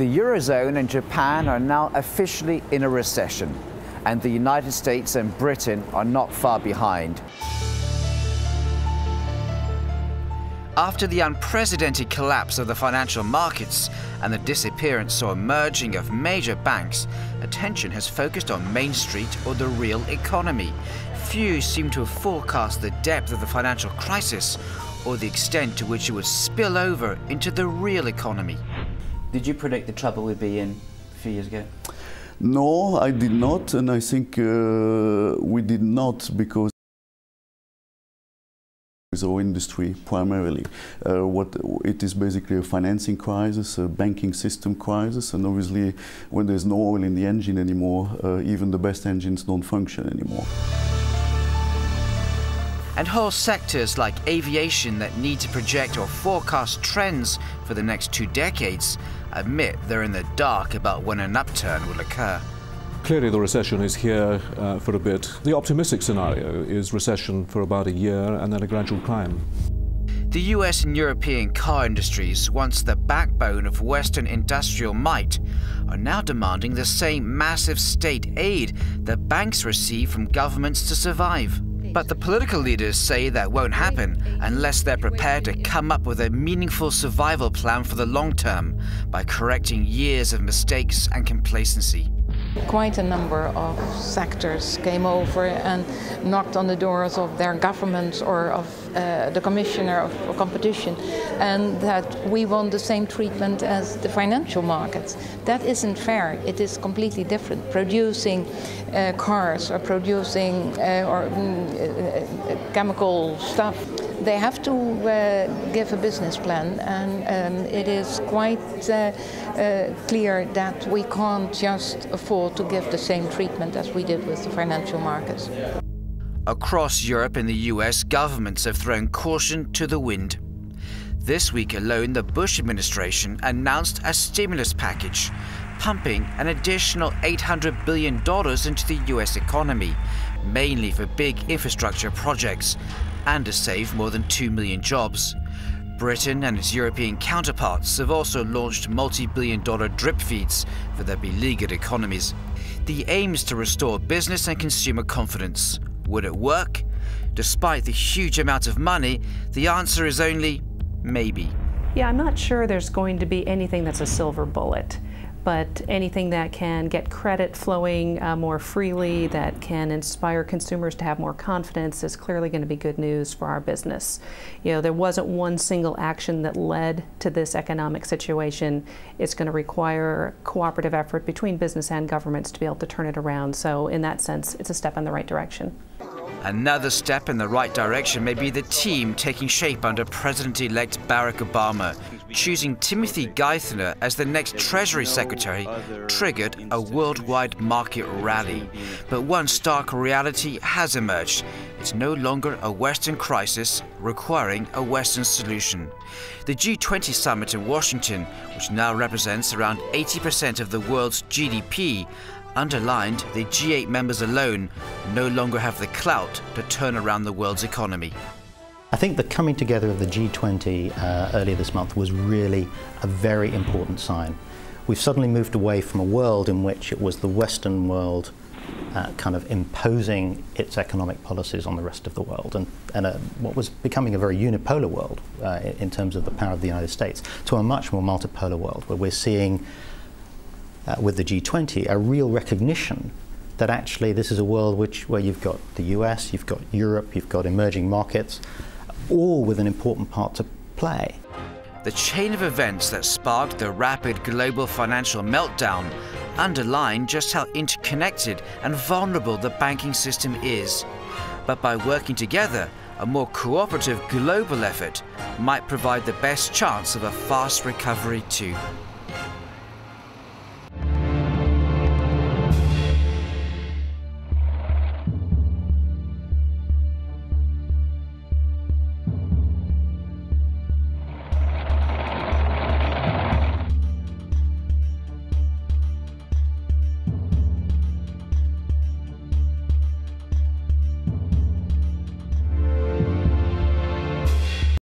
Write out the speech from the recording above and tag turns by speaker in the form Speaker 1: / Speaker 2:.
Speaker 1: The Eurozone and Japan are now officially in a recession, and the United States and Britain are not far behind. After the unprecedented collapse of the financial markets and the disappearance or merging of major banks, attention has focused on Main Street or the real economy. Few seem to have forecast the depth of the financial crisis or the extent to which it would spill over into the real economy. Did you predict the trouble we'd be in a few years ago?
Speaker 2: No, I did not, and I think we did not, because our industry primarily. What it is basically a financing crisis, a banking system crisis, and obviously when there's no oil in the engine anymore, even the best engines don't function anymore.
Speaker 1: And whole sectors like aviation that need to project or forecast trends for the next 2 decades admit they're in the dark about when an upturn will occur.
Speaker 3: Clearly the recession is here for a bit. The optimistic scenario is recession for about a year and then a gradual climb.
Speaker 1: The US and European car industries, once the backbone of Western industrial might, are now demanding the same massive state aid that banks receive from governments to survive. But the political leaders say that won't happen unless they're prepared to come up with a meaningful survival plan for the long term by correcting years of mistakes and complacency.
Speaker 4: Quite a number of sectors came over and knocked on the doors of their governments or of the Commissioner of Competition, and that we want the same treatment as the financial markets. That isn't fair. It is completely different. Producing cars or producing chemical stuff, they have to give a business plan, and it is quite clear that we can't just afford to give the same treatment as we did with the financial markets.
Speaker 1: Across Europe and the US, governments have thrown caution to the wind. This week alone, the Bush administration announced a stimulus package, pumping an additional $800 billion into the US economy, mainly for big infrastructure projects, and to save more than 2 million jobs. Britain and its European counterparts have also launched multi-billion-dollar drip feeds for their beleaguered economies. The aim is to restore business and consumer confidence. Would it work? Despite the huge amount of money, the answer is only maybe.
Speaker 5: Yeah, I'm not sure there's going to be anything that's a silver bullet, but anything that can get credit flowing more freely, that can inspire consumers to have more confidence, is clearly going to be good news for our business. You know, there wasn't one single action that led to this economic situation. It's going to require cooperative effort between business and governments to be able to turn it around. So in that sense, it's a step in the right direction.
Speaker 1: Another step in the right direction may be the team taking shape under President-elect Barack Obama. Choosing Timothy Geithner as the next Treasury Secretary triggered a worldwide market rally. But one stark reality has emerged. It's no longer a Western crisis requiring a Western solution. The G20 summit in Washington, which now represents around 80% of the world's GDP, underlined the G8 members alone no longer have the clout to turn around the world's economy.
Speaker 6: I think the coming together of the G20 earlier this month was really a very important sign. We've suddenly moved away from a world in which it was the Western world kind of imposing its economic policies on the rest of the world, and what was becoming a very unipolar world in terms of the power of the United States, to a much more multipolar world where we're seeing with the G20 a real recognition that actually this is a world where you've got the US, you've got Europe, you've got emerging markets, all with an important part to play.
Speaker 1: The chain of events that sparked the rapid global financial meltdown underline just how interconnected and vulnerable the banking system is. But by working together, a more cooperative global effort might provide the best chance of a fast recovery too.